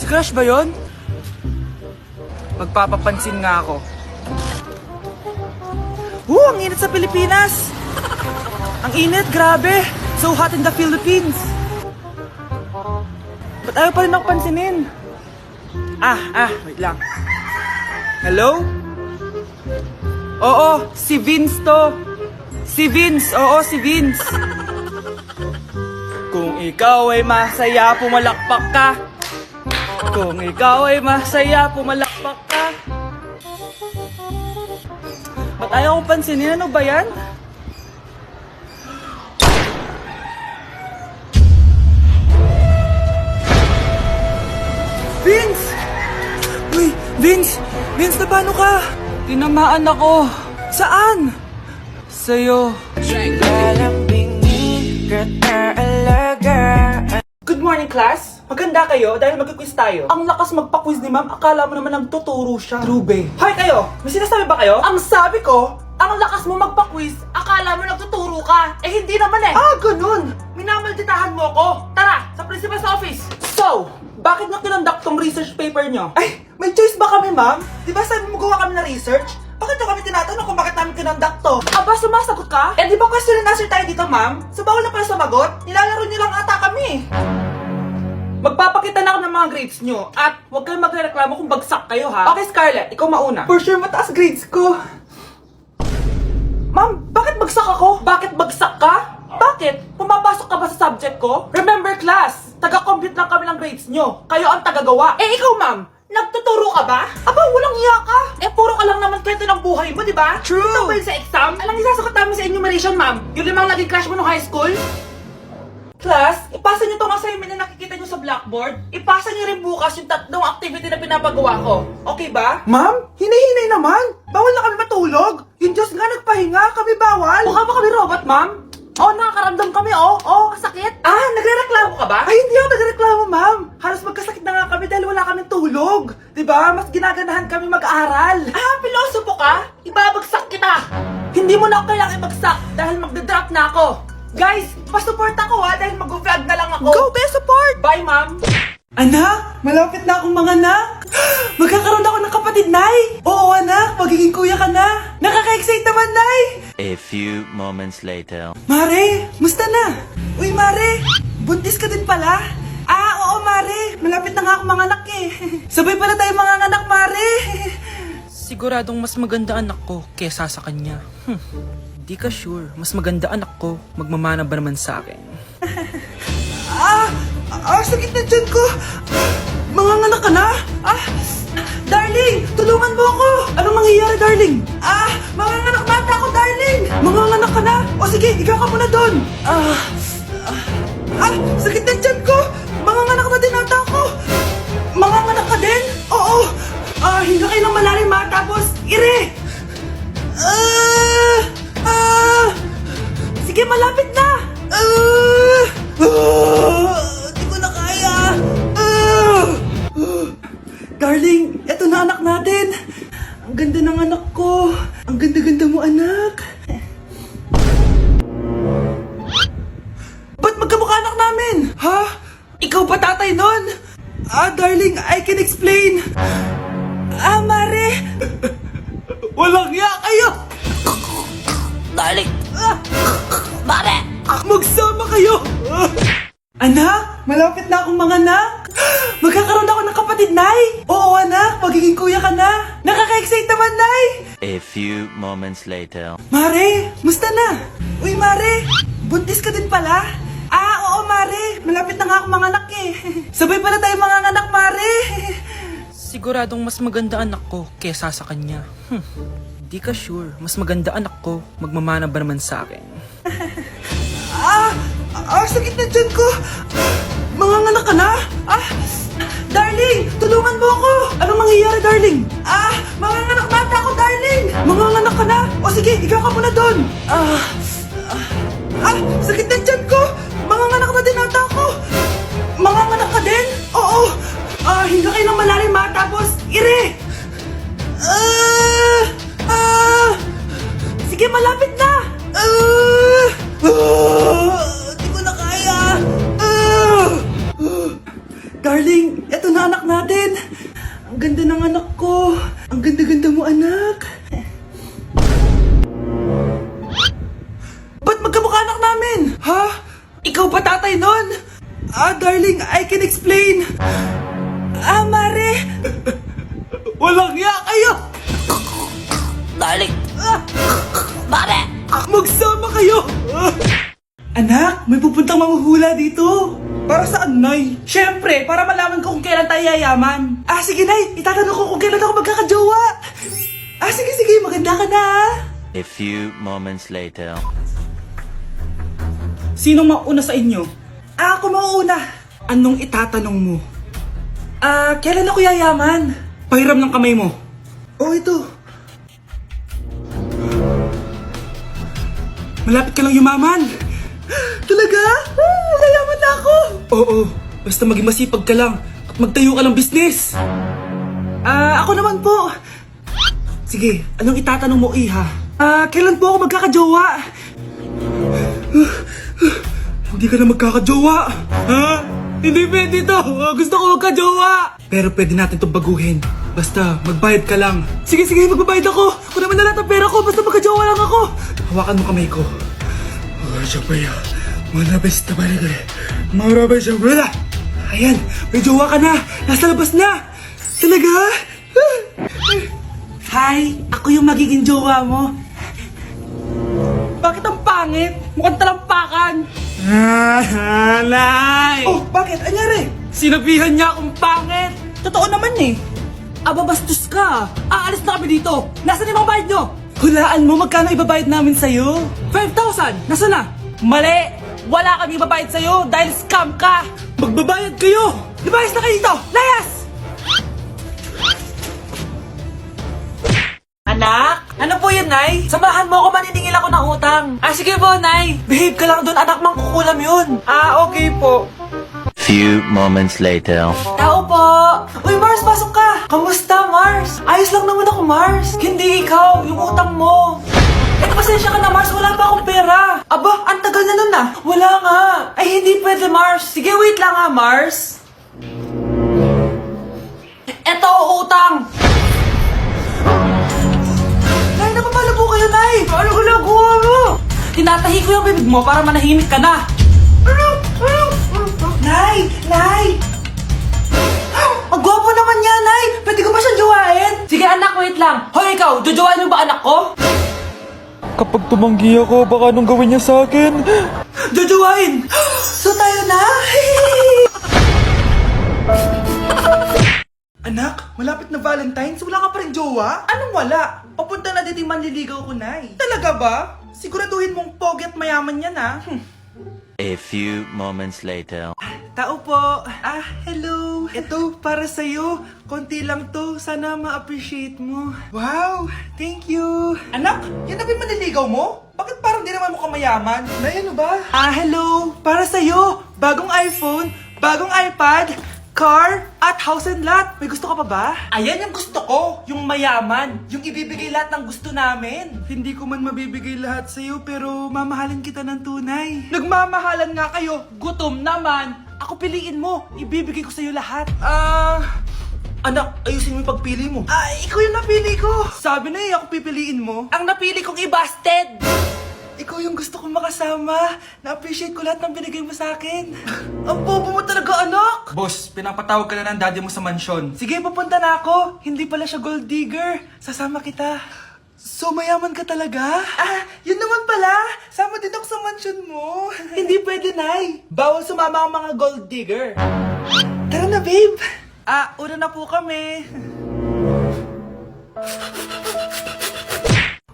Si Crush ba yun? Magpapapansin nga ako. Ang init sa Pilipinas! Ang init, grabe! So hot in the Philippines! Ba't ayaw pa rin ako pansinin? Wait lang. Hello? Oo, si Vince to. Si Vince, oo, si Vince. Kung ikaw ay masaya, pumalakpak ka. Kung ikaw ay masaya, pumalakpak ka. Ba't ayaw kong pansinin? Ano ba yan? Vince! Uy, Vince! Vince, na paano ka? Tinamaan ako. Saan? Sa'yo. Good morning, class. Maganda kayo dahil mag-quiz tayo. Ang lakas magpa-quiz ni ma'am, akala mo naman nagtuturo siya. True, Hoy kayo, may sinasabi ba kayo? Ang sabi ko, ang lakas mo magpa-quiz, akala mo nagtuturo ka. Eh hindi naman eh. Ganun. Minamalditahan mo ko. Tara, sa principal's office. So, bakit nyo kinonduct tong research paper nyo? Ay, may choice ba kami, ma'am? Di ba sabi mo gawa kami na research? Bakit nyo kami tinatanong kung bakit namin kinonduct to? Aba, sumasagot ka? Eh di ba question and answer tayo dito, ma'am? So bawal na pala sumagot? Nilalaro nyo lang ata kami. Magpapakita na ako ng mga grades nyo. At huwag kayong magreklamo kung bagsak kayo, ha? Okay, Scarlett, ikaw mauna. For sure, mataas grades ko. Ma'am, bakit bagsak ako? Bakit bagsak ka? Bakit? Pumapasok ka ba sa subject ko? Remember, class, taga-compute lang kami ng grades nyo. Kayo ang tagagawa. Eh, ikaw, ma'am, nagtuturo ka ba? Aba, walang iya ka. Eh, puro ka lang naman kwento ng buhay mo, di ba? True. Ito ba yun sa exam? Alang isasagot namin sa enumeration, ma'am. Yung 5 naging crush mo nung high school? Class, ipasa nyo tong assignment na nakikita nyo sa blackboard. Ipasa nyo rin bukas yung 3 activity na pinapagawa ko. Okay ba? Ma'am, hinay-hinay naman. Bawal na kami matulog. Yung Diyos nga nagpahinga, kami bawal. Mukha ba kami robot, ma'am? Nakakaramdam kami, sakit. Nagrereklamo ka ba? Ay, hindi ako nagrereklamo, ma'am. Halos magkasakit na nga kami dahil wala kaming tulog. Diba? Mas ginaganahan kami mag-aral. Pilosopo ka? Ibabagsak kita. Hindi mo na ako kailangang ibagsak dahil magdadrop na ako. Guys, pa-support ako dahil mag-vlog na lang ako. Go, best support! Bye, ma'am! Anak, malapit na akong mga anak. Magkakaroon ako ng kapatid, Nay. Oo, anak, magiging kuya ka na. Nakaka-excite naman, Nay. A few moments later. Mare, musta na? Uy, Mare, buntis ka din pala? Oo, Mare, malapit na nga akong mga anak eh. Sabay pala tayo mga anak, Mare. Siguradong mas maganda anak ko kesa sa kanya. Di ka sure, mas maganda anak ko, magmamana ba naman sa akin? Sakit na dyan ko! Manganganak ka na? Darling, tulungan mo ako! Anong mangyayari, darling? Manganganak bata ako, darling! Manganganak ka na? O sige, ikaw ka muna doon! Sakit na dyan ko! Manganganak na din ata ako! Manganganak ka din? Oo! Hinga kayo ng malalim tapos ire! Sige, malapit na! Di ko na kaya! Darling, eto na anak natin! Ang ganda ng anak ko! Ang ganda-ganda mo, anak! Ba't magkamukha anak namin? Ha? Ikaw ba tatay nun? Darling, I can explain! Mare! Walang hiya kayo! Darling! Mare! Magsama kayo! Anak, malapit na akong mga anak. Magkakaroon ako ng kapatid, Nay. Oo, anak, magiging kuya ka na. Nakaka-excite naman, Nay. A few moments later. Mare, musta na? Uy, Mare, buntis ka din pala? Oo, Mare, malapit na nga akong mga anak eh. Sabay pala tayo mga anak, Mare. Siguradong mas maganda anak ko kesa sa kanya. Di ka sure, mas maganda anak ko, magmamana ba naman sa akin? Sakit na dyan ko! Manganganak ka na? Darling, tulungan mo ako! Anong mangyayari, darling? Manganganak bata ako, darling! Manganganak ka na? O sige, ikaw ka muna doon! Sakit na dyan ko! Manganganak na din ata ako! Manganganak ka din? Oo! Hinga kayo ng malalim tapos ire! Sige, malapit na! Di ko na kaya! Darling, eto na anak natin. Ang ganda ng anak ko. Ang ganda-ganda mo, anak. Ba't magkamukha anak namin? Ha? Ikaw ba tatay nun? Darling, I can explain. Mare. Walang ya kayo. Darling! Mare! Magsama kayo. Anak, may pupuntang manghuhula dito. Para saan, Nay? Siyempre, para malaman ko kung kailan tayo yayaman. Sige, Nay. Itatanong ko kung kailan ako magkakajowa. Sige. Maganda ka na, A few moments later. Sinong mauna sa inyo? Ako mauuna. Anong itatanong mo? Kailan ako yayaman? Pahiram ng kamay mo. Ito. Malapit ka lang yumaman. Talaga? Yayaman na ako. Oo, basta maging masipag ka lang at magtayo ka ng business. Ako naman po. Sige, anong itatanong mo, Iha? Kailan po ako magkakajowa? Hindi ka na magkakajowa. Hindi pwede to. Gusto ko magkajowa. Pero pwede natin itong baguhin. Basta, magbayad ka lang. Sige, magbabayad ako. Kung naman na lahat ang pera ko, basta magkajowa lang ako. Hawakan mo kamay ko. Ayan, may jowa ka na. Nasa labas na. Talaga? Hi, ako yung magiging jowa mo. Bakit ang pangit? Mukhang talampakan. Nay! Oh, bakit? Anyari? Sinabihan niya akong pangit. Totoo naman eh. Bastos ka. Aalis na kami dito. Nasaan yung mga bayad nyo? Hulaan mo magkano ibabayad namin sa'yo? 5,000! Nasaan na? Mali! Wala kami ibabayad sa'yo dahil scam ka! Magbabayad kayo! Lumayas na kayo dito! Layas! Anak? Ano po yun, Nay? Samahan mo ako, maniningil ako ng utang. Sige po, Nay. Behave ka lang doon, anak, mangkukulam yun. Okay po. Few moments later. Tao po! Uy, Mars, pasok ka! Kamusta, Mars? Ayos lang naman ako, Mars. Hindi ikaw, yung utang mo. Pasensya ka na, Mars. Wala pa akong pera. Ang tagal na nun na. Wala nga. Ay, hindi pwede, Mars. Sige, wait lang ha, Mars. Eto, utang. Nay, napapala po kayo, Nay. Ano ginagawa mo? Tinatahi ko yung bibig mo para manahimik ka na. Nay! Ang gwapo naman niya, Nay! Pwede ko ba siyang jowain? Sige, anak, wait lang. Hoy, ikaw, jojowain mo ba anak ko? Kapag tumanggi ako, baka anong gawin niya sa akin? Jojowain! So tayo na? Anak, malapit na Valentine's, wala ka pa rin jowa? Anong wala? Papunta na din yung manliligaw ko, Nay. Talaga ba? Siguraduhin mong pogi at mayaman yan, ha? A few moments later. Tao po. Hello. Ito, para sa'yo. Konti lang to. Sana ma-appreciate mo. Wow, thank you. Anak, yan na ba yung manliligaw mo? Bakit parang di naman mo kamayaman? Nay, ano ba? Hello. Para sa'yo. Bagong iPhone, bagong iPad, car, at house and lot. May gusto ka pa ba? Ayan yung gusto ko. Yung mayaman. Yung ibibigay lahat ng gusto namin. Hindi ko man mabibigay lahat sa'yo, pero mamahalin kita ng tunay. Nagmamahalan nga kayo. Gutom naman. Ako piliin mo. Ibibigay ko sa'yo lahat. Anak, ayusin mo yung pagpili mo. Ikaw yung napili ko. Sabi na ako pipiliin mo. Ang napili kong i-busted. Ikaw yung gusto kong makasama. Na-appreciate ko lahat ng binigay mo sa akin. Ang bobo mo talaga, anak! Boss, pinapatawag ka na ng daddy mo sa mansyon. Sige, pupunta na ako. Hindi pala siya gold digger. Sasama kita. So, mayaman ka talaga? Yun naman pala. Sama din ako sa mansyon mo. Hindi pwede, Nay. Bawal sumama ang mga gold digger. Tara na, babe. Una na po kami.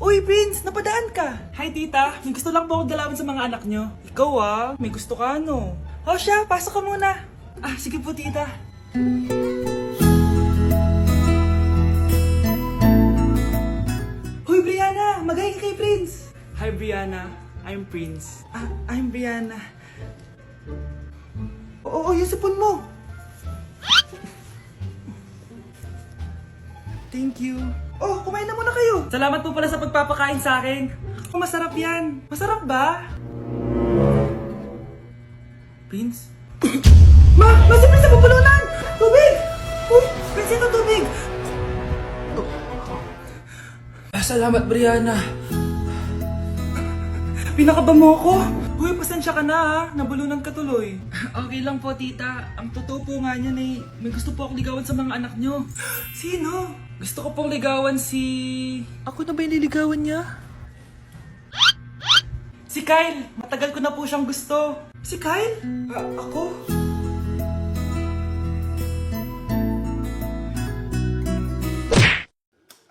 Uy, Prince, napadaan ka. Hi, tita. May gusto lang po akong dalawin sa mga anak nyo. Ikaw, may gusto ka, no? Siya, pasok ka muna. Sige po, tita. Hoy, Brianna, magay ka kay Prince. Hi, Brianna. I'm Prince. I'm Brianna. Oo, yung sipon mo. Thank you. Kumain na muna kayo. Salamat po pala sa pagpapakain sa akin. Masarap yan. Masarap ba? Prince? Ma si Prince na pupulunan! Salamat, Brianna. Pinakaba mo ako. Uy, pasensya ka na ha. Nabulunan ka tuloy. Okay lang po, tita. Ang totoo po nga niyan eh. May gusto po akong ligawan sa mga anak nyo. Sino? Gusto ko pong ligawan si... Ako na ba yung niligawan niya? Si Kyle. Matagal ko na po siyang gusto. Si Kyle? Ako?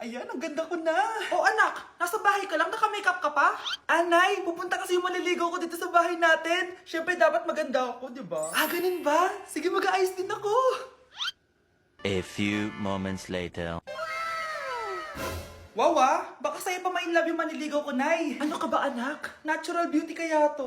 Ayan, ang ganda ko na. Oh anak, nasa bahay ka lang, naka-makeup ka pa? Anay, pupunta kasi yung maliligaw ko dito sa bahay natin. Siyempre dapat maganda ako, di ba? Ah, ganun ba? Sige, mag-aayos din ako. A few moments later. Wow baka sa'yo pa ma-inlove yung maniligaw ko, Nay. Ano ka ba anak? Natural beauty kaya to.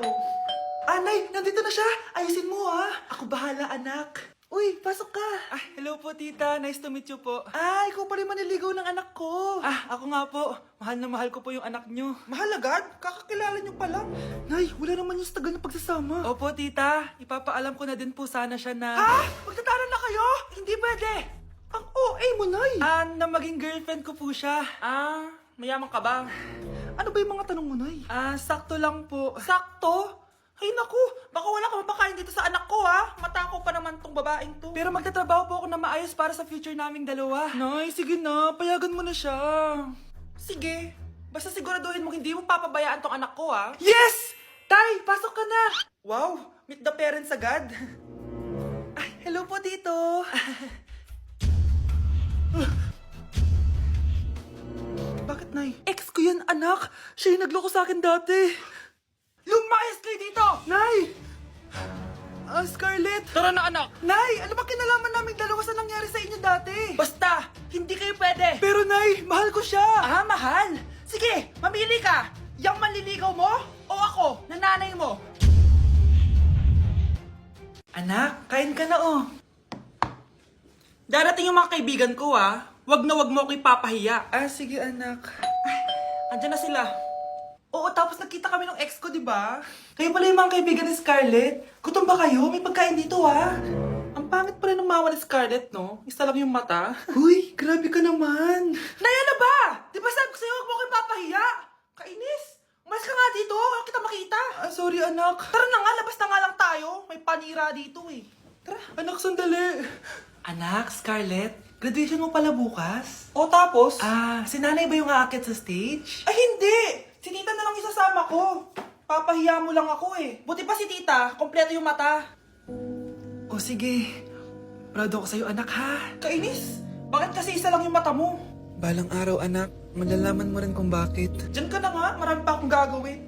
Anay, nandito na siya. Ayusin mo ha. Ako bahala anak. Uy, pasok ka. Hello po tita. Nice to meet you po. Ikaw pa rin maniligaw ng anak ko. Ako nga po. Mahal na mahal ko po yung anak nyo. Mahal agad? Kakakilala nyo pa lang. Nay, wala naman yung tagal ng pagsasama. Opo tita. Ipapaalam ko na din po sana siya na... Magtataran na kayo? Hindi pwede. Ang OA mo, Nay. Na maging girlfriend ko po siya. Mayaman ka ba? Ano ba yung mga tanong mo, Nay? Sakto lang po. Sakto? Ay naku, baka wala ka mapakain dito sa anak ko ha. Matako pa naman tong babaeng to. Pero magtatrabaho po ako na maayos para sa future naming dalawa. Nay, sige na, payagan mo na siya. Sige, basta siguraduhin mo hindi mo papabayaan tong anak ko ha. Yes! Tay, pasok ka na. Wow, meet the parents agad. Hello po dito. Bakit, Nay? Ex ko yan, anak. Siya yung nagloko sa akin dati. Lumayas kayo dito! Nay! Scarlett! Tara na, anak! Nay! Ano ba kinalaman namin dalawa sa nangyari sa inyo dati? Basta! Hindi kayo pwede! Pero, Nay! Mahal ko siya! Mahal? Sige! Mamili ka! Yang manliligaw mo? O ako? Nananay mo? Anak, kain ka na oh. Darating yung mga kaibigan ko Wag na wag mo ako ipapahiya. Sige anak. Andyan na sila. Oo, tapos nagkita kami ng ex ko, di ba? Kayo pala yung mga kaibigan ni Scarlett. Gutom ba kayo? May pagkain dito Ang pangit pa rin ng mama ni Scarlett, no? Isa lang yung mata. Uy, grabe ka naman. Naya na ba? Di ba sabi ko sa'yo wag mo ako ipapahiya? Kainis. Umalis ka nga dito. Huwag kita makita. Sorry anak. Tara na nga, labas na nga lang tayo. May panira dito eh. Tara. Anak, sandali. Anak, Scarlett, graduation mo pala bukas? O tapos? Si nanay ba yung aakit sa stage? Ay, hindi! Si tita na lang isasama ko. Papahiya mo lang ako eh. Buti pa si tita, kompleto yung mata. O sige, proud ako sa'yo anak ha. Kainis, bakit kasi isa lang yung mata mo? Balang araw anak, malalaman mo rin kung bakit. Diyan ka na nga, marami pa akong gagawin.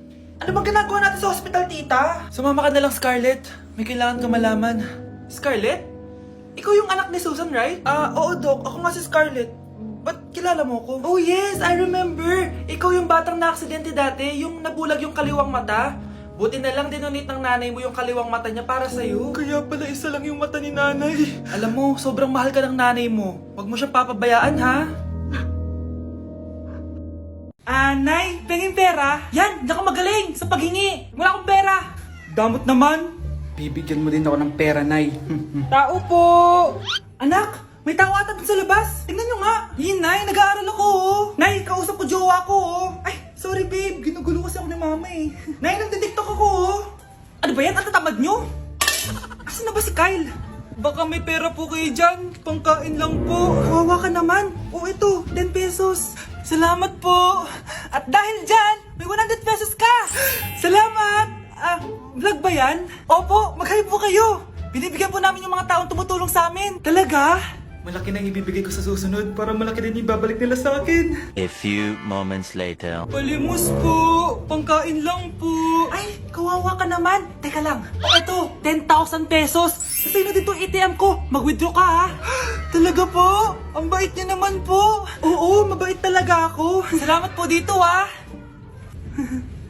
Ano bang ginagawa natin sa hospital tita? Sumama ka na lang Scarlett, may kailangan ka malaman. Scarlett? Ikaw yung anak ni Susan, right? Oo, Doc. Ako nga si Scarlett. Ba't kilala mo ko? Oh, yes! I remember! Ikaw yung batang na-aksidente dati, yung nabulag yung kaliwang mata. Buti na lang dinonate ng nanay mo yung kaliwang mata niya para sa'yo. Kaya pala isa lang yung mata ni nanay. Alam mo, sobrang mahal ka ng nanay mo. Huwag mo siyang papabayaan, ha? Nay, penging pera? Yan, diyan ka magaling sa paghingi. Wala akong pera. Damot naman. Bibigyan mo din ako ng pera, Nay. Tao po! Anak, may tao ata dun sa labas. Tingnan nyo nga. Yun, Nay, nag-aaral ako, Nay, kausap ko jowa ko, Ay, sorry, babe. Ginugulo kasi ako ni mama, Nay, nagtitiktok ako, Ano ba yan? Ang tatamad nyo? Asan na ba si Kyle? Baka may pera po kayo dyan. Pangkain lang po. Kawawa ka naman. Ito, 10 pesos. Salamat po. At dahil dyan, may 100 pesos ka. Salamat. Vlog ba yan? Opo, mag-hype po kayo. Binibigyan po namin yung mga taong tumutulong sa amin. Talaga? Malaki na ibibigay ko sa susunod para malaki din ibabalik nila sa akin. A few moments later. Palimos po. Pangkain lang po. Ay, kawawa ka naman. Teka lang. Ito, 10,000 pesos. Sasay na dito ATM ko. Mag-withdraw ka ha. Talaga po? Ang bait niya naman po. Oo, mabait talaga ako. Salamat po dito ha.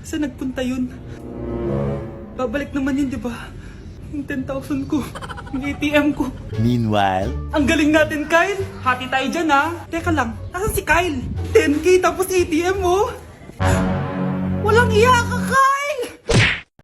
Saan nagpunta yun? Babalik naman yun, di ba? Yung 10,000 ko. Yung ATM ko. Meanwhile. Ang galing natin, Kyle. Hati tayo dyan, ha? Teka lang, nasan si Kyle? 10K tapos ATM, Walang iya ka, Kyle!